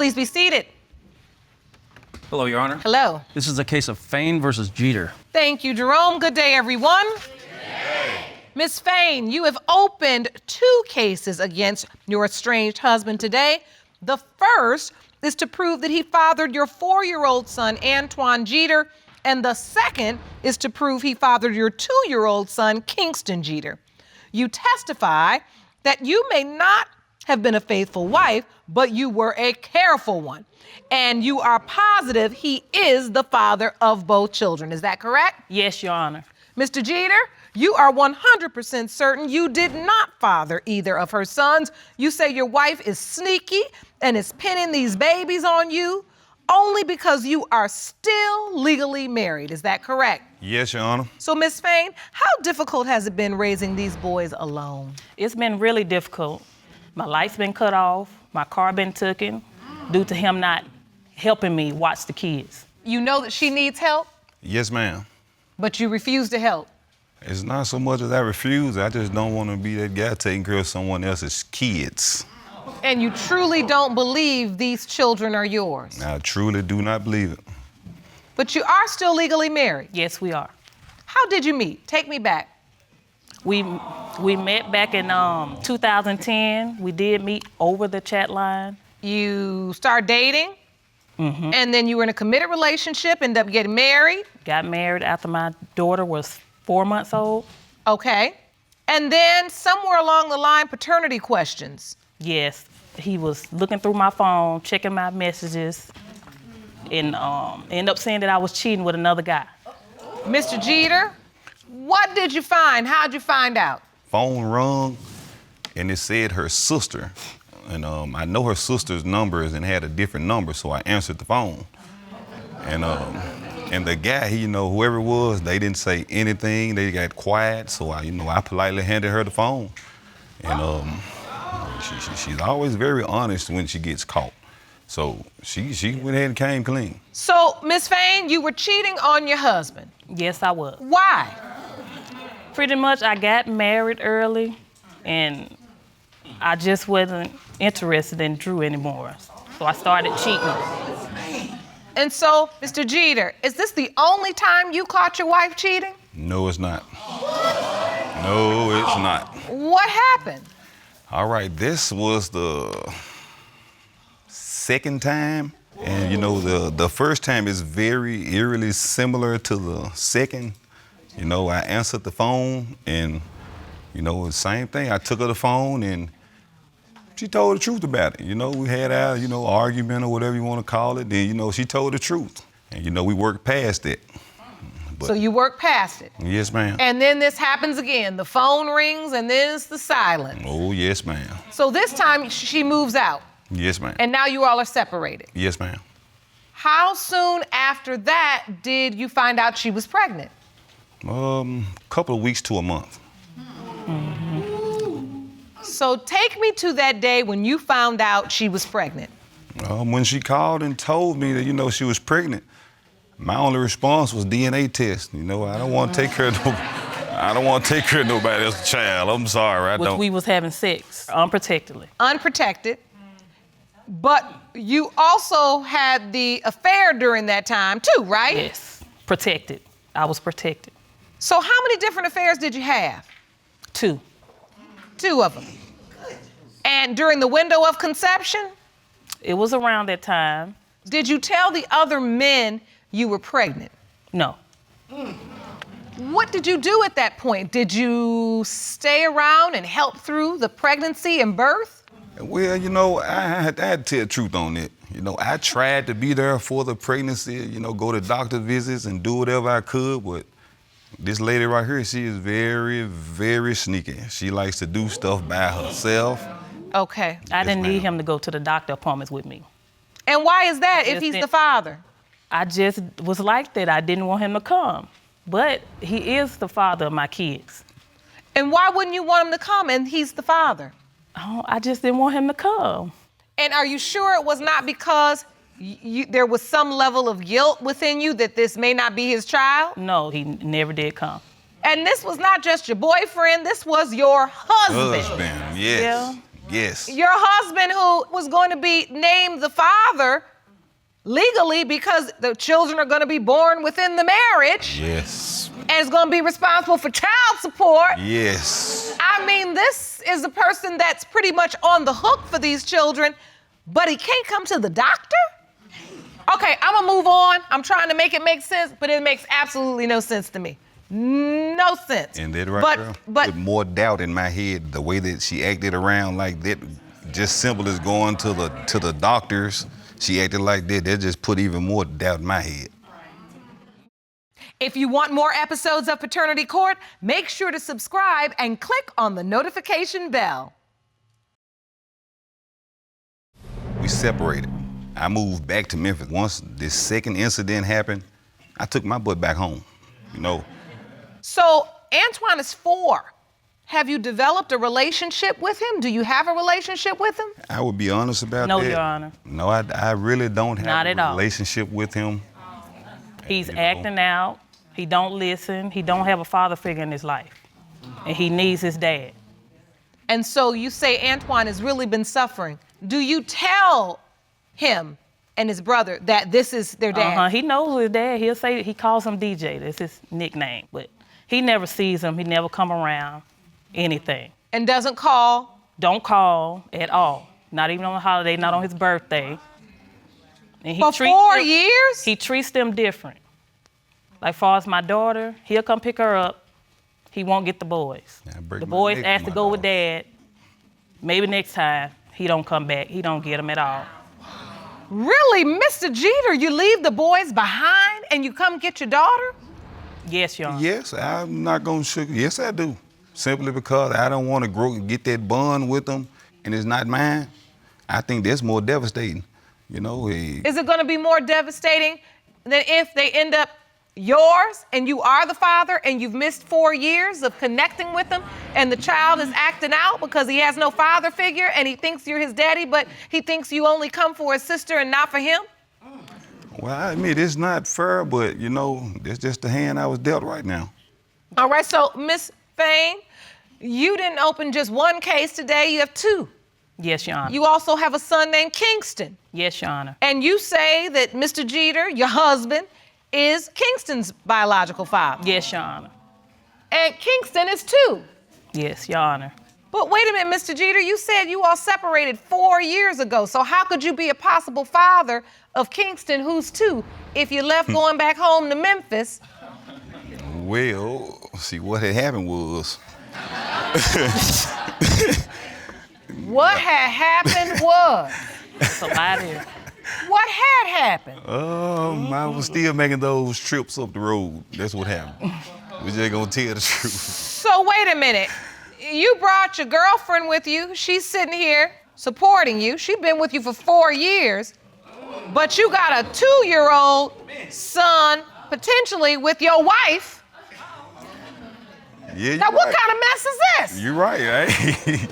Please be seated. Hello, Your Honor. Hello. This is a case of Fayne versus Geeter. Thank you, Jerome. Good day, everyone. Miss Fayne, you have opened 2 cases against your estranged husband today. The first is to prove that he fathered your 4-year-old son, Antoine Geeter, and the second is to prove he fathered your 2-year-old son, Kingston Geeter. You testify that you may not have been a faithful wife, but you were a careful one. And you are positive he is the father of both children. Is that correct? Yes, Your Honor. Mr. Geeter, you are 100% certain you did not father either of her sons. You say your wife is sneaky and is pinning these babies on you only because you are still legally married. Is that correct? Yes, Your Honor. So, Miss Fayne, how difficult has it been raising these boys alone? It's been really difficult. My lights been cut off, my car been taken due to him not helping me watch the kids. You know that she needs help, Yes, ma'am. but you refuse to help. It's not so much as I refuse, I just don't want to be that guy taking care of someone else's kids. And you truly don't believe these children are yours. I truly do not believe it. But you are still legally married. Yes, we are. How did you meet? Take me back. We met back in 2010. We did meet over the chat line. You start dating, and then you were in a committed relationship, end up getting married. Got married after my daughter was 4 months old. Okay. And then somewhere along the line, paternity questions. Yes, he was looking through my phone, checking my messages, and ended up saying that I was cheating with another guy. Mr. Geeter, what did you find? How'd you find out? Phone rung, and it said her sister. And I know her sister's numbers and had a different number, so I answered the phone. And the guy, whoever it was, they didn't say anything. They got quiet, so I politely handed her the phone. And she's always very honest when she gets caught. So she went ahead and came clean. So, Miss Fayne, you were cheating on your husband. Yes, I was. Why? Pretty much, I got married early, and I just wasn't interested in Drew anymore. So I started cheating. And so, Mr. Geeter, is this the only time you caught your wife cheating? No, it's not. No, it's not. What happened? All right, this was the second time. And the first time is very eerily similar to the second. I answered the phone and, the same thing. I took her the phone and she told the truth about it. We had our, argument or whatever you want to call it. Then, she told the truth. And, we worked past it. But, So you worked past it. Yes, ma'am. And then this happens again. The phone rings and then it's the silence. Oh, yes, ma'am. So this time she moves out. Yes, ma'am. And now you all are separated. Yes, ma'am. How soon after that did you find out she was pregnant? Couple of weeks to a month. So take me to that day when you found out she was pregnant. When she called and told me that, she was pregnant, my only response was DNA test. I don't want to take care of nobody else's child. I'm sorry, I don't. We was having sex unprotectedly. Unprotected. But you also had the affair during that time too, right? Yes, protected. I was protected. So how many different affairs did you have? 2. 2 of them. And during the window of conception? It was around that time. Did you tell the other men you were pregnant? No. What did you do at that point? Did you stay around and help through the pregnancy and birth? Well, I had to tell the truth on it. I tried to be there for the pregnancy, go to doctor visits and do whatever I could, but this lady right here, she is very, very sneaky. She likes to do stuff by herself. Okay. I didn't need him to go to the doctor appointments with me. And why is that if he's the father? I just was like that. I didn't want him to come. But he is the father of my kids. And why wouldn't you want him to come and he's the father? Oh, I just didn't want him to come. And are you sure it was not because there was some level of guilt within you that this may not be his child? No, he never did come. And this was not just your boyfriend, this was your husband. Yes. Yes. Your husband, who was going to be named the father legally because the children are going to be born within the marriage. Yes. And is going to be responsible for child support. Yes. I mean, this is a person that's pretty much on the hook for these children, but he can't come to the doctor? Okay, I'm gonna move on. I'm trying to make it make sense, but it makes absolutely no sense to me. No sense. And that right there put more doubt in my head, the way that she acted around like that, just simple as going to the doctors. She acted like that. That just put even more doubt in my head. If you want more episodes of Paternity Court, make sure to subscribe and click on the notification bell. We separated. I moved back to Memphis. Once this second incident happened, I took my butt back home, you know. So Antoine is 4. Have you developed a relationship with him? Do you have a relationship with him? I would be honest about No, that. Your Honor. No, I really don't have Not at all. relationship with him. He's acting out. He don't listen. He don't have a father figure in his life. And he needs his dad. And so you say Antoine has really been suffering. Do you tell him and his brother that this is their dad? He knows his dad. He'll say, he calls him DJ. That's his nickname. But he never sees him. He never come around, anything. And doesn't call? Don't call at all. Not even on a holiday, not on his birthday. And For 4 years? He treats them different. Like far as my daughter, he'll come pick her up. He won't get the boys. The boys ask to go with dad. Maybe next time, he don't come back. He don't get them at all. Really, Mr. Geeter, you leave the boys behind and you come get your daughter? Yes, Your Honor. Yes, I'm not gonna sugar. Yes, I do. Simply because I don't want to get that bond with them, and it's not mine. I think that's more devastating. You know. Is it going to be more devastating than if they end up yours and you are the father and you've missed 4 years of connecting with them and the child is acting out because he has no father figure and he thinks you're his daddy, but he thinks you only come for his sister and not for him? Well, I admit it's not fair, but you know, that's just the hand I was dealt right now. All right, so Miss Fayne, you didn't open just one case today, you have 2. Yes, Your Honor. You also have a son named Kingston. Yes, Your Honor. And you say that Mr. Geeter, your husband, is Kingston's biological father. Yes, Your Honor. And Kingston is 2. Yes, Your Honor. But wait a minute, Mr. Geeter, you said you all separated 4 years ago. So how could you be a possible father of Kingston, who's 2, if you left going back home to Memphis? Well, see, what had happened was... What had happened was... That's a lie there. What had happened? I was still making those trips up the road. That's what happened. We just gonna tell the truth. So wait a minute. You brought your girlfriend with you. She's sitting here supporting you. She's been with you for 4 years. But you got a 2-year-old son, potentially with your wife. Yeah, Now, what right. kind of mess is this? You're right, right?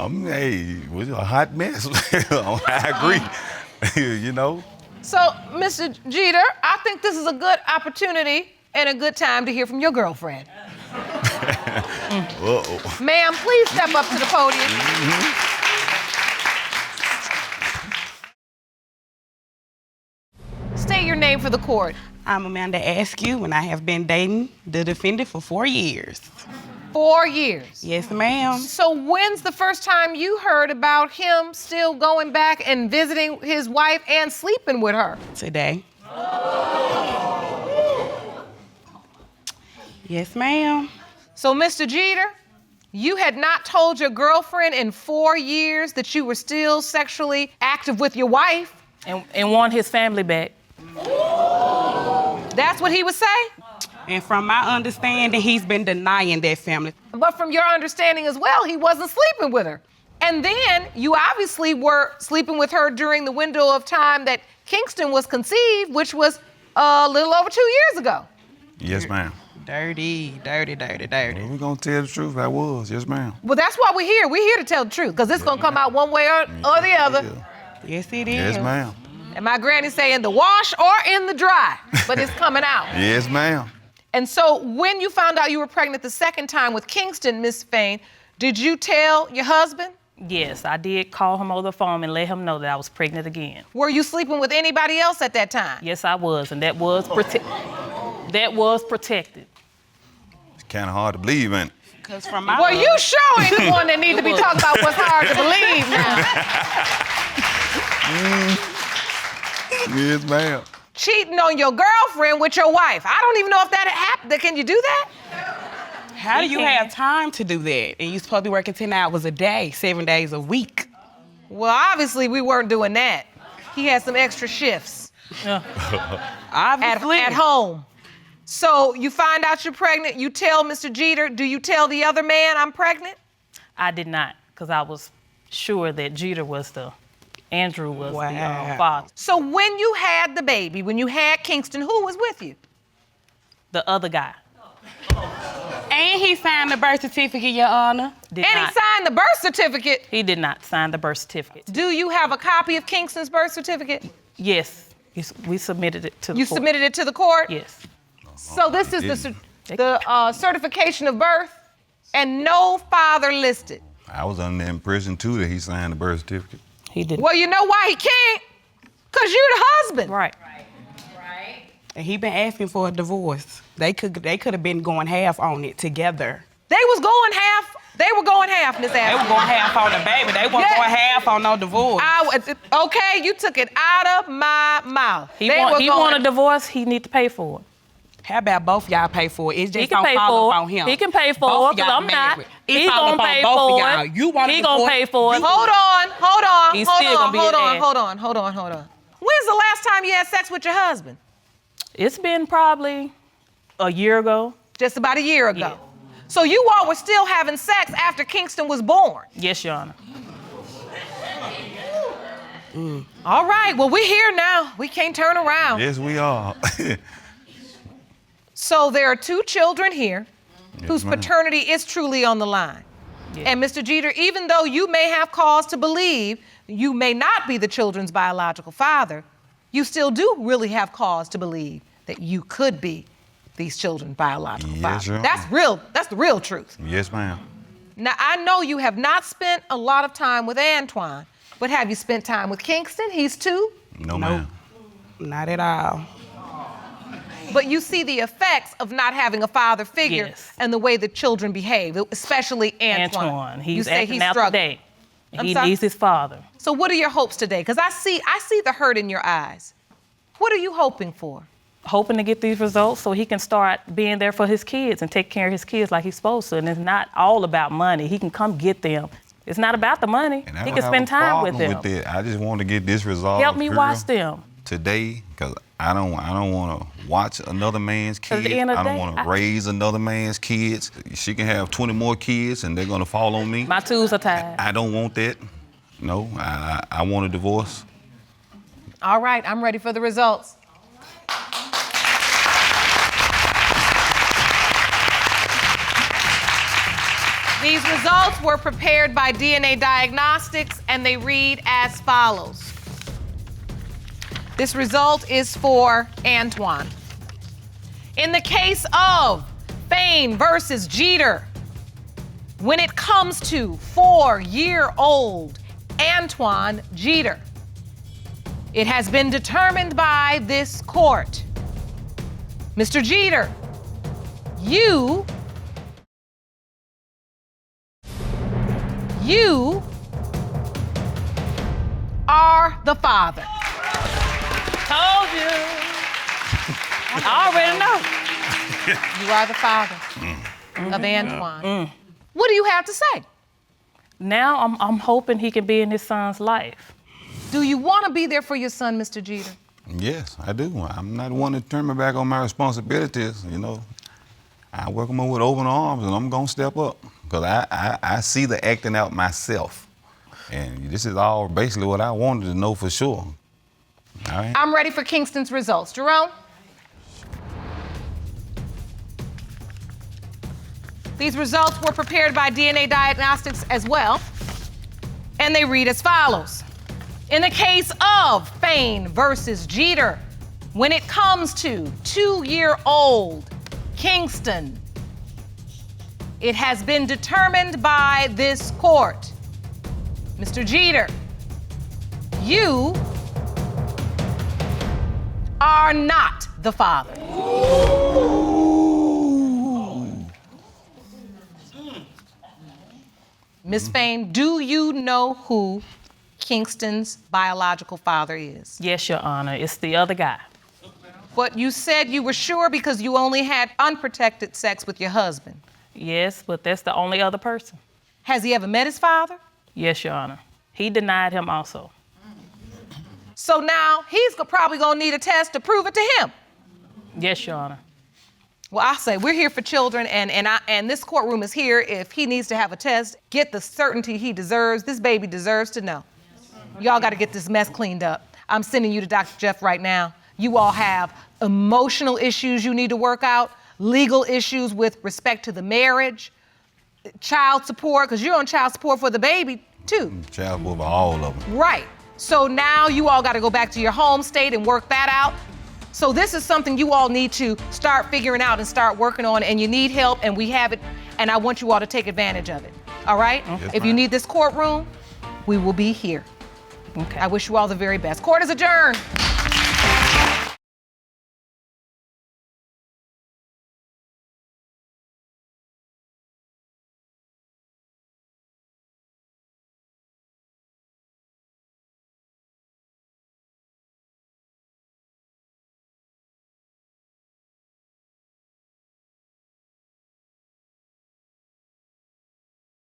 It was a hot mess. I agree. You know? So, Mr. Geeter, I think this is a good opportunity and a good time to hear from your girlfriend. Uh-oh. Ma'am, please step up to the podium. State your name for the court. I'm Amanda Askew, and I have been dating the defendant for 4 years. 4 years. Yes, ma'am. So when's the first time you heard about him still going back and visiting his wife and sleeping with her? Today. Yes, ma'am. So, Mr. Geeter, you had not told your girlfriend in 4 years that you were still sexually active with your wife? And want his family back. That's what he would say? And from my understanding, he's been denying that family. But from your understanding as well, he wasn't sleeping with her. And then you obviously were sleeping with her during the window of time that Kingston was conceived, which was a little over 2 years ago. Yes, ma'am. Dirty. Well, we're gonna tell the truth. I was, yes, ma'am. Well, that's why we're here. We're here to tell the truth, because it's gonna come out one way or the other. Yes, it is. Yes, ma'am. And my granny say in the wash or in the dry, but it's coming out. Yes, ma'am. And so when you found out you were pregnant the second time with Kingston, Miss Fayne, did you tell your husband? Yes, I did call him over the phone and let him know that I was pregnant again. Were you sleeping with anybody else at that time? Yes, I was, and that was protected. It's kind of hard to believe, ain't it? Because from my Well, you sure ain't the one that need to be talking about what's hard to believe now. Yes, ma'am. Cheating on your girlfriend with your wife. I don't even know if that happened. Can you do that? How do you have time to do that? And you're supposed to be working 10 hours a day, 7 days a week. Well, obviously we weren't doing that. He had some extra shifts Obviously. at home. So you find out you're pregnant, you tell Mr. Geeter, do you tell the other man I'm pregnant? I did not, because I was sure that Andrew was the Wow. father. So when you had the baby, when you had Kingston, who was with you? The other guy And he signed the birth certificate, Your Honor. did And not. he signed the birth certificate. He did not sign the birth certificate. Do you have a copy of Kingston's birth certificate? Yes, we submitted it to the You court. submitted it to the court? Yes. So this is the certification of birth and no father listed. I was under the impression, too, that he signed the birth certificate. He did. Well, you know why he can't? Because you're the husband. Right. And he been asking for a divorce. They could have been going half on it together. They were going half, Miss They Adams. were going half on the baby. They weren't Yeah. going half on no divorce. Okay, you took it out of my mouth. He want a divorce. He need to pay for it. How about both y'all pay for it? It's He just can don't pay fall for up on it. him. He can pay for Both it, because y'all I'm not. married. It He fall gonna up on pay both of for y'all. it. You want a He gonna divorce? pay for it. Hold on. He's still gonna be an ass. Hold on. When's the last time you had sex with your husband? It's been probably a year ago. Just about a year ago. Yeah. So you all were still having sex after Kingston was born. Yes, Your Honor. All right, well, we're here now. We can't turn around. Yes, we are. So there are two children here whose ma'am. paternity is truly on the line. Yeah. And Mr. Geeter, even though you may have cause to believe you may not be the children's biological father, you still do really have cause to believe that you could be these children's biological Yes, father. Your Honor. That's real. That's the real truth. Yes, ma'am. Now, I know you have not spent a lot of time with Antoine, but have you spent time with Kingston? He's 2. No, ma'am. Not at all. But you see the effects of not having a father figure Yes. and the way the children behave, especially Antoine. He's you say acting he's out struggling. today. I'm He sorry? needs his father. So what are your hopes today? Because I see the hurt in your eyes. What are you hoping for? Hoping to get these results so he can start being there for his kids and take care of his kids like he's supposed to. And it's not all about money. He can come get them. It's not about the money. And I He don't can have spend a time with problem them. that. I just want to get this resolved. Help me here watch them. today, because I don't want to watch another man's At kids. the end of the I don't day, want to raise another man's kids. She can have 20 more kids, and they're gonna fall on me. My tools are tied. I don't want that. No, I want a divorce. All right, I'm ready for the results. These results were prepared by DNA Diagnostics, and they read as follows. This result is for Antoine. In the case of Fayne versus Geeter, when it comes to 4-year-old Antoine Geeter, it has been determined by this court. Mr. Geeter, you are the father. Told you. I already know. You are the father of Antoine. What do you have to say? Now I'm hoping he can be in his son's life. Do you want to be there for your son, Mr. Geeter? Yes, I do. I'm not one to turn my back on my responsibilities. You know, I welcome him with open arms, and I'm gonna step up because I see the acting out myself, and this is all basically what I wanted to know for sure. All right. I'm ready for Kingston's results. Jerome? These results were prepared by DNA Diagnostics as well, and they read as follows. In the case of Fayne versus Geeter, when it comes to 2-year-old Kingston, it has been determined by this court. Mr. Geeter, you are not the father. Miss Fayne, do you know who Kingston's biological father is? Yes, Your Honor. It's the other guy. But you said you were sure because you only had unprotected sex with your husband. Yes, but that's the only other person. Has he ever met his father? Yes, Your Honor. He denied him also. So now he's probably gonna need a test to prove it to him. Yes, Your Honor. Well, I say we're here for children, and this courtroom is here if he needs to have a test, get the certainty he deserves. This baby deserves to know. Y'all got to get this mess cleaned up. I'm sending you to Dr. Jeff right now. You all have emotional issues you need to work out, legal issues with respect to the marriage, child support, because you're on child support for the baby too. Child support for all of them. Right. So now you all got to go back to your home state and work that out. So this is something you all need to start figuring out and start working on, and you need help, and we have it, and I want you all to take advantage of it. All right? Yes, if you need this courtroom, we will be here. Okay. I wish you all the very best. Court is adjourned.